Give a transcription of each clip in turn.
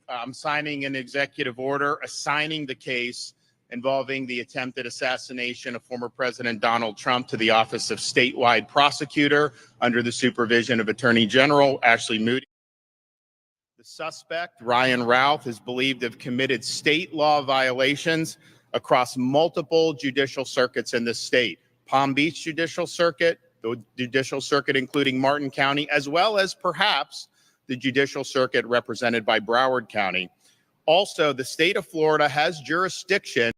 I'm signing an executive order assigning the case involving the attempted assassination of former President Donald Trump to the Office of Statewide Prosecutor under the supervision of Attorney General Ashley Moody. The suspect, Ryan Ralph, is believed to have committed state law violations across multiple judicial circuits in the state. Palm Beach Judicial Circuit, the Judicial Circuit including Martin County, as well as perhaps the Judicial Circuit represented by Broward County. Also, the state of Florida has jurisdiction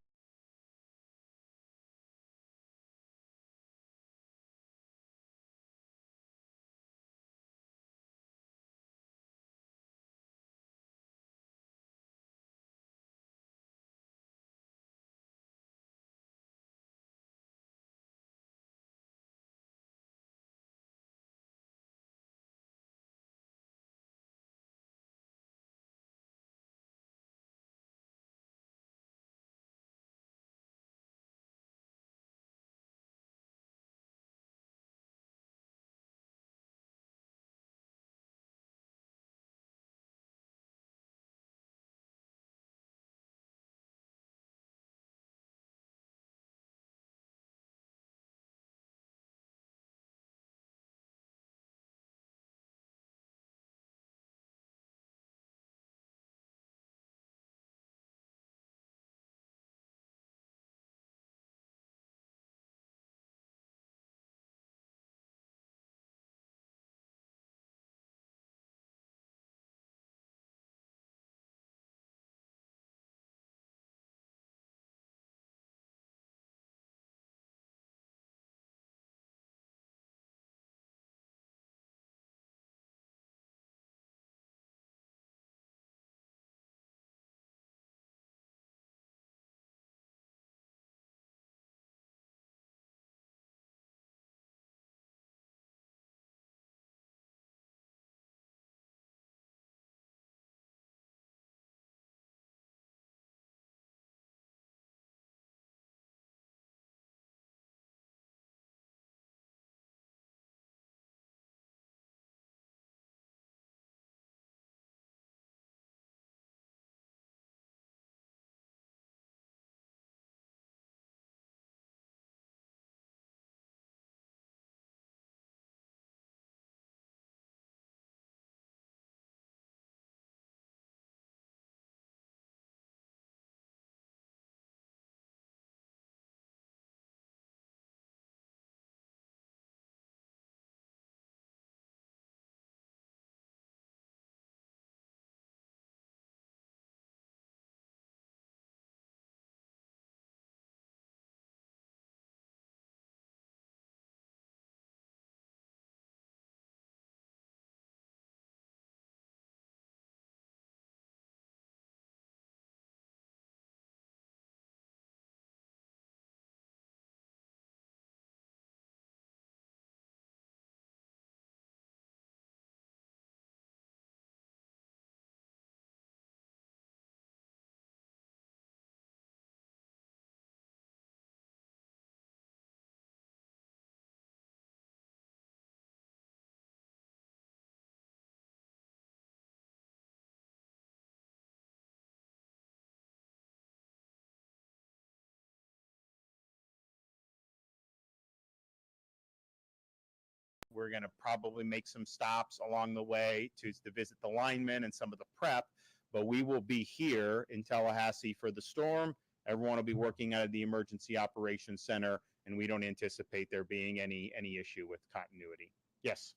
we're going to probably make some stops along the way to visit the linemen and some of the prep, but we will be here in Tallahassee for the storm. Everyone will be working out of the Emergency Operations Center, and we don't anticipate there being any issue with continuity. Yes.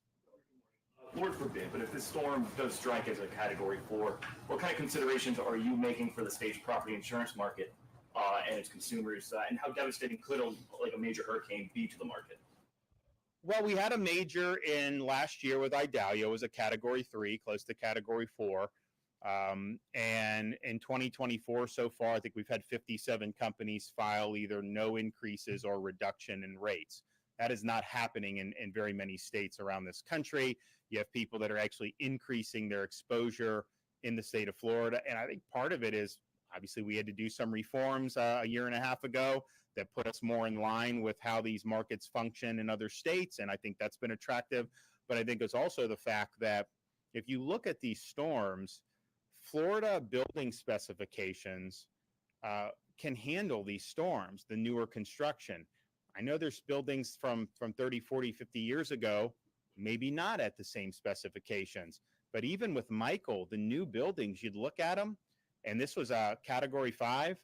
Lord forbid, but if this storm does strike as a Category 4, what kind of considerations are you making for the state's property insurance market and its consumers, and how devastating could a major hurricane be to the market? Well, we had a major in last year with Idalia. It was a Category 3, close to Category 4. And in 2024 so far, I think we've had 57 companies file either no increases or reduction in rates. That is not happening in very many states around this country. You have people that are actually increasing their exposure in the state of Florida. And I think part of it is, obviously, we had to do some reforms a year and a half ago that put us more in line with how these markets function in other states. And I think that's been attractive. But I think it's also the fact that if you look at these storms, Florida building specifications can handle these storms, the newer construction. I know there's buildings from 30, 40, 50 years ago, maybe not at the same specifications. But even with Michael, the new buildings, you'd look at them, and this was a Category 5.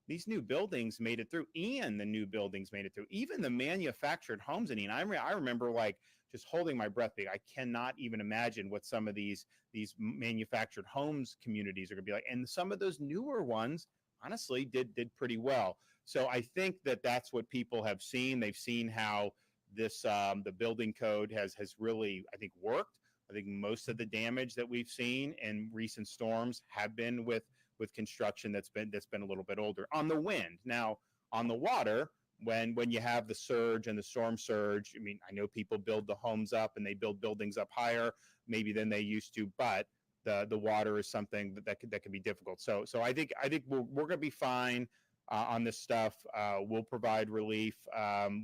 These new buildings made it through. Ian, the new buildings made it through. Even the manufactured homes in Ian, I remember like just holding my breath. I cannot even imagine what some of these manufactured homes communities are going to be like. And some of those newer ones, honestly, did pretty well. So I think that's what people have seen. They've seen how this the building code has really, I think, worked. I think most of the damage that we've seen in recent storms have been with construction that's been a little bit older. On the wind, now on the water, when you have the surge and the storm surge, I mean, I know people build the homes up and they build buildings up higher maybe than they used to, but the water is something that can be difficult. So I think we're going to be fine on this stuff. We'll provide relief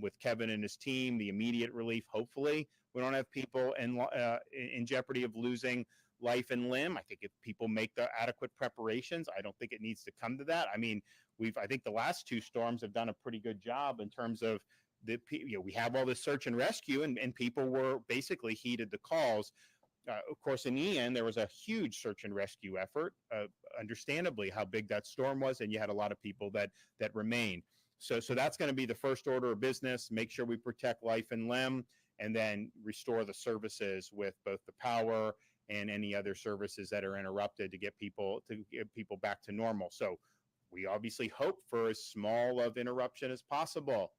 with Kevin and his team, the immediate relief. Hopefully, we don't have people in jeopardy of losing life and limb. I think if people make the adequate preparations, I don't think it needs to come to that. I mean, I think the last two storms have done a pretty good job in terms of we have all this search and rescue, and people were basically heeded the calls. Of course, in Ian, there was a huge search and rescue effort, understandably, how big that storm was, and you had a lot of people that remained. So that's going to be the first order of business, make sure we protect life and limb, and then restore the services with both the power and any other services that are interrupted to get people back to normal. So we obviously hope for as small of interruption as possible,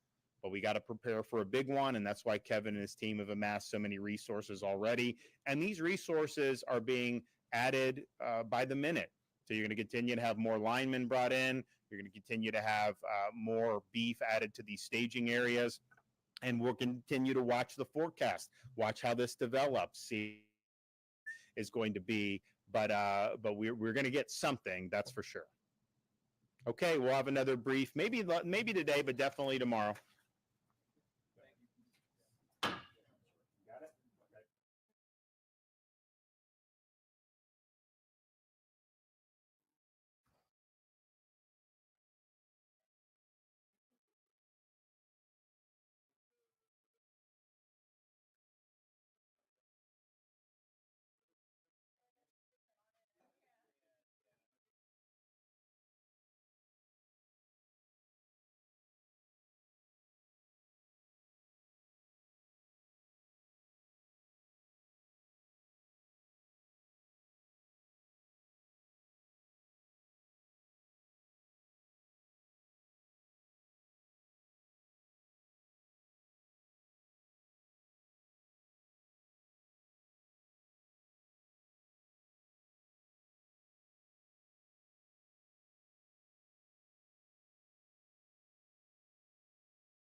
but we got to prepare for a big one. And that's why Kevin and his team have amassed so many resources already. And these resources are being added by the minute. So you're going to continue to have more linemen brought in. You're going to continue to have more beef added to these staging areas. And we'll continue to watch the forecast, watch how this develops, see is going to be. But we're going to get something, that's for sure. Okay, we'll have another brief, maybe today, but definitely tomorrow.